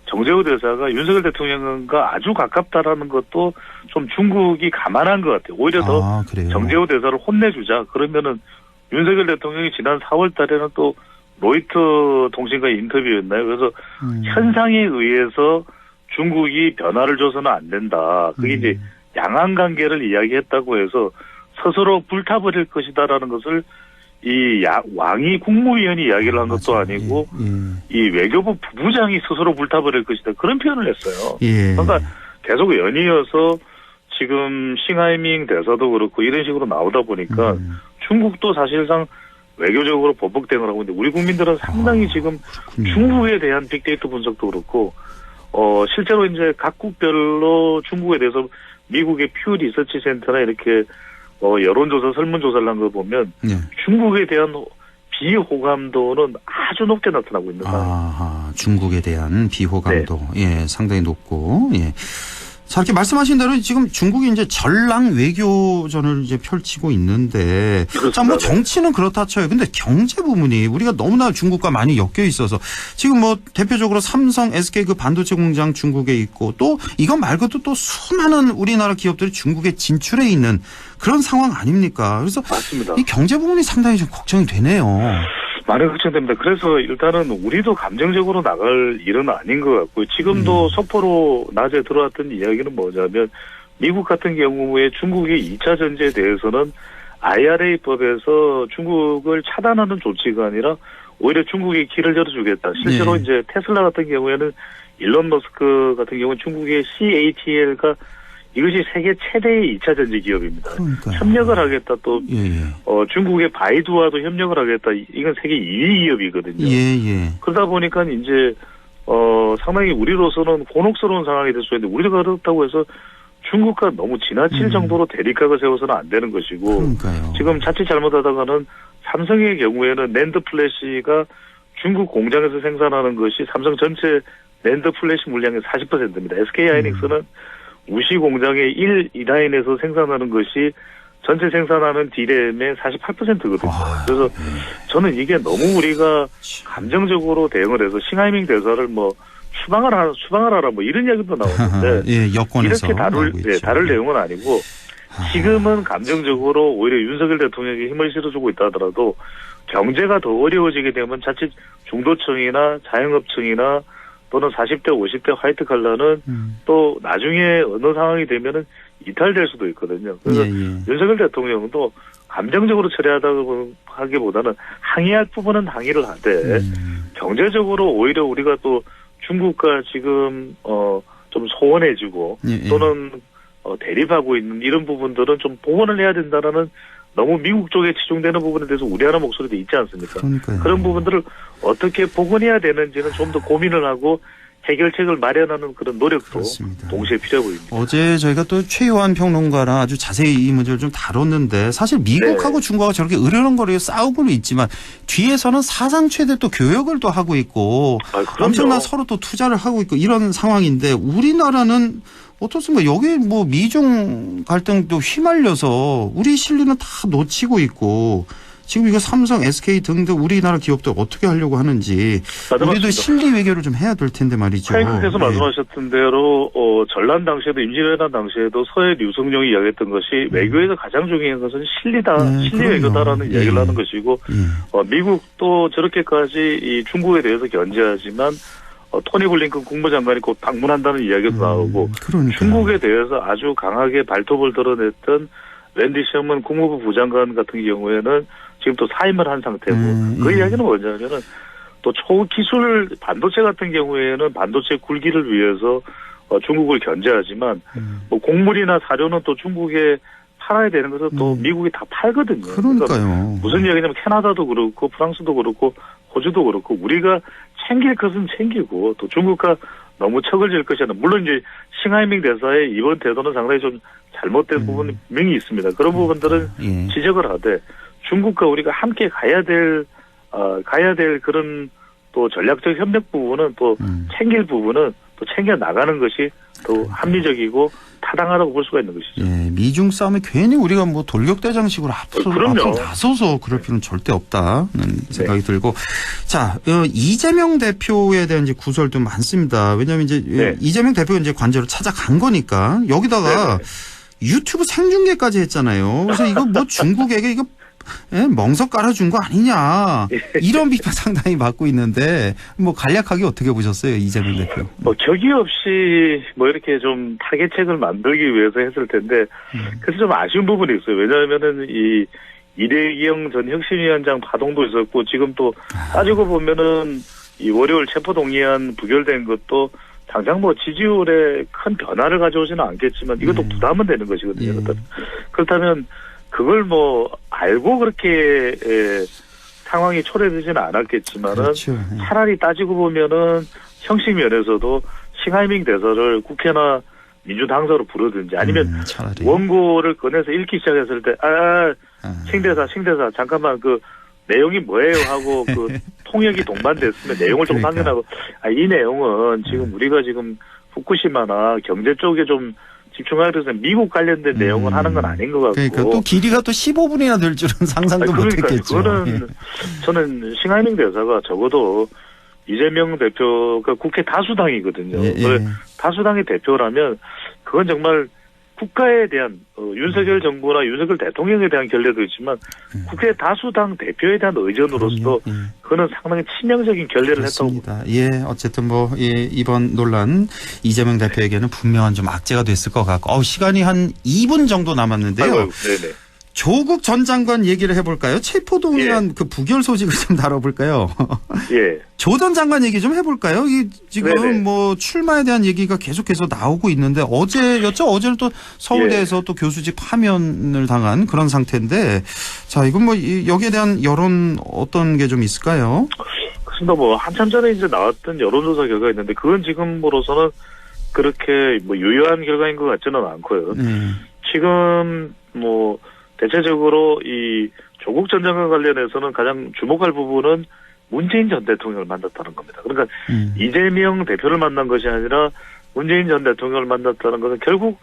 정재호 대사가 윤석열 대통령과 아주 가깝다라는 것도 좀 중국이 감안한 것 같아요. 오히려 더 정재호 대사를 혼내주자. 그러면은 윤석열 대통령이 지난 4월 달에는 또 로이터 통신과의 인터뷰였나요? 그래서 현상에 의해서 중국이 변화를 줘서는 안 된다. 그게 이제 양안 관계를 이야기했다고 해서 스스로 불타버릴 것이다라는 것을 이 왕이 국무위원이 이야기를 한 것도 아니고 이 외교부 부부장이 스스로 불타버릴 것이다. 그런 표현을 했어요. 그러니까 계속 연이어서 지금 싱하이밍 대사도 그렇고 이런 식으로 나오다 보니까 중국도 사실상 외교적으로 보복대응을 하고 있는데 우리 국민들은 상당히 지금 중국에 대한 빅데이터 분석도 그렇고 실제로 이제 각국별로 중국에 대해서 미국의 퓨 리서치 센터나 이렇게 여론조사, 설문조사를 한 거 보면 중국에 대한 비호감도는 아주 높게 나타나고 있는 상황입니다. 중국에 대한 비호감도 상당히 높고 자, 이렇게 말씀하신 대로 지금 중국이 이제 전랑 외교전을 이제 펼치고 있는데, 자, 뭐 정치는 그렇다 쳐요. 근데 경제 부분이 우리가 너무나 중국과 많이 엮여 있어서 지금 뭐 대표적으로 삼성, SK 그 반도체 공장 중국에 있고 또 이것 말고도 또 수많은 우리나라 기업들이 중국에 진출해 있는 그런 상황 아닙니까? 그래서 맞습니다. 이 경제 부분이 상당히 좀 걱정이 되네요. 많이 걱정됩니다. 그래서 일단은 우리도 감정적으로 나갈 일은 아닌 것 같고요. 지금도 속보로 낮에 들어왔던 이야기는 뭐냐면 미국 같은 경우에 중국의 2차 전제에 대해서는 IRA법에서 중국을 차단하는 조치가 아니라 오히려 중국에 길을 열어주겠다. 실제로 이제 테슬라 같은 경우에는 일론 머스크 같은 경우는 중국의 CATL가 이것이 세계 최대의 2차 전지 기업입니다. 협력을 하겠다. 또 중국의 바이두와도 협력을 하겠다. 이건 세계 2위 기업이거든요. 그러다 보니까 이제 상당히 우리로서는 곤혹스러운 상황이 될 수 있는데 우리가 그렇다고 해서 중국과 너무 지나칠 정도로 대립각을 세워서는 안 되는 것이고 지금 자칫 잘못하다가는 삼성의 경우에는 낸드 플래시가 중국 공장에서 생산하는 것이 삼성 전체 낸드 플래시 물량의 40%입니다. SK 하이닉스는 우시 공장의 2라인에서 생산하는 것이 전체 생산하는 D램의 48%거든요. 그래서 저는 이게 너무 우리가 감정적으로 대응을 해서 싱하이밍 대사를 뭐 추방하라 뭐 이런 이야기도 나오는데 여권에서 이렇게 다룰 내용은 아니고 지금은 감정적으로 오히려 윤석열 대통령이 힘을 실어주고 있다 하더라도 경제가 더 어려워지게 되면 자칫 중도층이나 자영업층이나 또는 40대, 50대 화이트 칼라는 또 나중에 어느 상황이 되면은 이탈될 수도 있거든요. 그래서 윤석열 대통령도 감정적으로 처리하기보다는 항의할 부분은 항의를 하되 경제적으로 오히려 우리가 또 중국과 지금 좀 소원해지고 또는 대립하고 있는 이런 부분들은 좀 복원을 해야 된다라는 너무 미국 쪽에 치중되는 부분에 대해서 우려하는 목소리도 있지 않습니까? 그런 부분들을 어떻게 복원해야 되는지는 좀 더 고민을 하고 해결책을 마련하는 그런 노력도 동시에 필요해 보입니다. 어제 저희가 또 최요한 평론가랑 아주 자세히 이 문제를 좀 다뤘는데 사실 미국하고 중국하고 저렇게 으르렁거리고 싸우고는 있지만 뒤에서는 사상 최대 또 교역을 또 하고 있고 엄청난 서로 또 투자를 하고 있고 이런 상황인데 우리나라는 어떻습니까? 여기 뭐 미중 갈등도 휘말려서 우리 실리는 다 놓치고 있고 지금 이거 삼성, SK 등등 우리나라 기업들 어떻게 하려고 하는지 우리도 실리 외교를 좀 해야 될 텐데 말이죠. 차이크께서 말씀하셨던 대로 전란 당시에도 임진왜란 당시에도 서해 류승룡이 이야기했던 것이 외교에서 가장 중요한 것은 실리다, 실리 외교다라는 이야기를 하는 것이고 미국도 저렇게까지 이 중국에 대해서 견제하지만 토니 블링컨 국무장관이 곧 방문한다는 이야기도 나오고 중국에 대해서 아주 강하게 발톱을 드러냈던 랜디 셔먼 국무부 부장관 같은 경우에는 지금 또 사임을 한 상태고 그 이야기는 뭐냐면은 또 초기술 반도체 같은 경우에는 반도체 굴기를 위해서 중국을 견제하지만 뭐 곡물이나 사료는 또 중국에 팔아야 되는 것은 또 미국이 다 팔거든요. 그러니까요. 무슨 이야기냐면 캐나다도 그렇고 프랑스도 그렇고 호주도 그렇고 우리가 챙길 것은 챙기고 또 중국과 너무 척을 질 것이 아니라 물론 이제 싱하이밍 대사의 이번 태도는 상당히 좀 잘못된 부분이 분명히 있습니다. 그런 부분들은 예. 지적을 하되 중국과 우리가 함께 가야 될 그런 또 전략적 협력 부분은 또 챙길 부분은 또 챙겨 나가는 것이 더 합리적이고 타당하다고 볼 수가 있는 것이죠. 예, 미중 싸움에 괜히 우리가 뭐 돌격대장식으로 앞으로 그럼요. 나서서 그럴 필요는 절대 없다는 생각이 들고, 자 이재명 대표에 대한 이제 구설도 많습니다. 왜냐하면 이제 이재명 대표가 이제 관저를 찾아간 거니까 여기다가 유튜브 생중계까지 했잖아요. 그래서 이거 뭐 중국에게 이거 멍석 깔아준 거 아니냐 이런 비판 상당히 받고 있는데 뭐 간략하게 어떻게 보셨어요, 이재명 대표? 격이 없이 뭐 이렇게 좀 타겟책을 만들기 위해서 했을 텐데 그래서 좀 아쉬운 부분이 있어요. 왜냐하면은 이 이대영 전 혁신위원장 파동도 있었고 지금 또 따지고 보면은 이 월요일 체포동의안 부결된 것도 당장 뭐 지지율에 큰 변화를 가져오지는 않겠지만 이것도 부담은 되는 것이거든요. 그렇다면 그걸 뭐 알고 그렇게 상황이 초래되지는 않았겠지만은 그렇죠. 차라리 따지고 보면은 형식 면에서도 싱하이밍 대사를 국회나 민주당사로 부르든지 아니면 원고를 꺼내서 읽기 시작했을 때 싱대사 잠깐만 그 내용이 뭐예요 하고 그 통역이 동반됐으면 내용을 좀 확인하고 이 내용은 지금 우리가 지금 후쿠시마나 경제 쪽에 좀 집중하기 위해서 미국 관련된 내용을 하는 건 아닌 것 같고. 그러니까 또 길이가 또 15분이나 될 줄은 상상도 못했겠죠. 그거는 저는 싱하이밍 대사가 적어도 이재명 대표가 국회 다수당이거든요. 다수당의 대표라면 그건 정말 국가에 대한 윤석열 정부나 윤석열 대통령에 대한 결례도 있지만 국회 다수당 대표에 대한 의전으로서 그거는 상당히 치명적인 결례를 그렇습니다. 했다고. 어쨌든 뭐 이번 논란 이재명 대표에게는 분명한 좀 악재가 됐을 것 같고 시간이 한 2분 정도 남았는데요. 네네. 조국 전 장관 얘기를 해볼까요? 체포동의안 그 부결 소식을 좀 다뤄볼까요? 조 전 장관 얘기 좀 해볼까요? 지금 뭐 출마에 대한 얘기가 계속해서 나오고 있는데 어제였죠? 어제는 또 서울대에서 또 교수직 파면을 당한 그런 상태인데 자 이건 뭐 여기에 대한 여론 어떤 게 좀 있을까요? 그렇습니다. 뭐 한참 전에 이제 나왔던 여론조사 결과가 있는데 그건 지금으로서는 그렇게 뭐 유효한 결과인 것 같지는 않고요. 지금 뭐 대체적으로 이 조국 전 장관 관련해서는 가장 주목할 부분은 문재인 전 대통령을 만났다는 겁니다. 그러니까 이재명 대표를 만난 것이 아니라 문재인 전 대통령을 만났다는 것은 결국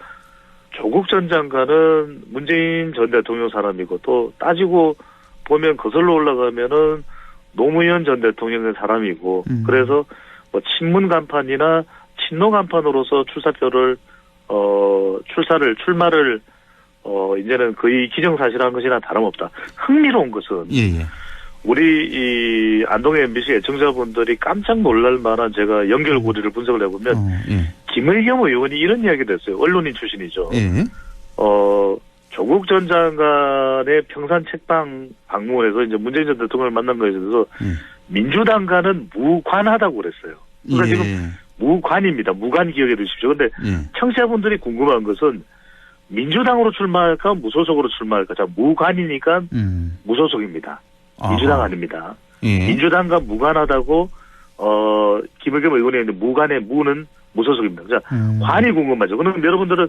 조국 전 장관은 문재인 전 대통령 사람이고 또 따지고 보면 거슬러 올라가면은 노무현 전 대통령의 사람이고 그래서 뭐 친문 간판이나 친노 간판으로서 출마를 이제는 거의 기정사실한 것이나 다름없다. 흥미로운 것은 우리 이 안동의 MBC 애청자분들이 깜짝 놀랄 만한 제가 연결고리를 분석을 해보면 김의겸 의원이 이런 이야기를 했어요. 언론인 출신이죠. 조국 전 장관의 평산 책방 방문에서 이제 문재인 전 대통령을 만난 것에 대해서 민주당과는 무관하다고 그랬어요. 그러니까 지금 무관입니다. 무관 기억해 두십시오. 그런데 청취자분들이 궁금한 것은 민주당으로 출마할까 무소속으로 출마할까? 자, 무관이니까 무소속입니다. 민주당 아닙니다. 민주당과 무관하다고 김의겸 의원이 했는데 무관의 무는 무소속입니다. 자, 관이 궁금하죠. 그럼 여러분들은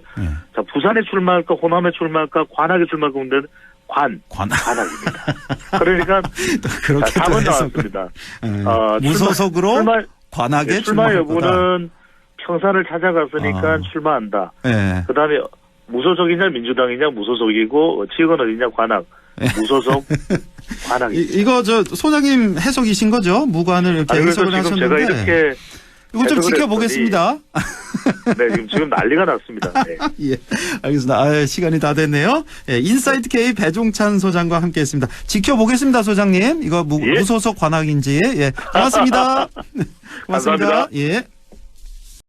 자, 부산에 출마할까 호남에 출마할까 관악에 출마할까 근데 관악입니다. 그러니까 그렇게 답은 나왔습니다. 무소속으로 관악에 출마 여부는 평산을 찾아갔으니까 출마한다. 그다음에 무소속이냐 민주당이냐 무소속이고 지역은 어디냐 관악. 무소속 관악입니다. 이거 소장님 해석이신 거죠? 무관을 이렇게 해석을 하셨는데. 제가 이렇게 이거 좀 지켜보겠습니다. 네, 지금 난리가 났습니다. 네. 알겠습니다. 시간이 다 됐네요. 인사이트 K 배종찬 소장과 함께했습니다. 지켜보겠습니다, 소장님. 이거 무소속 관악인지. 고맙습니다. 고맙습니다. 감사합니다. 예.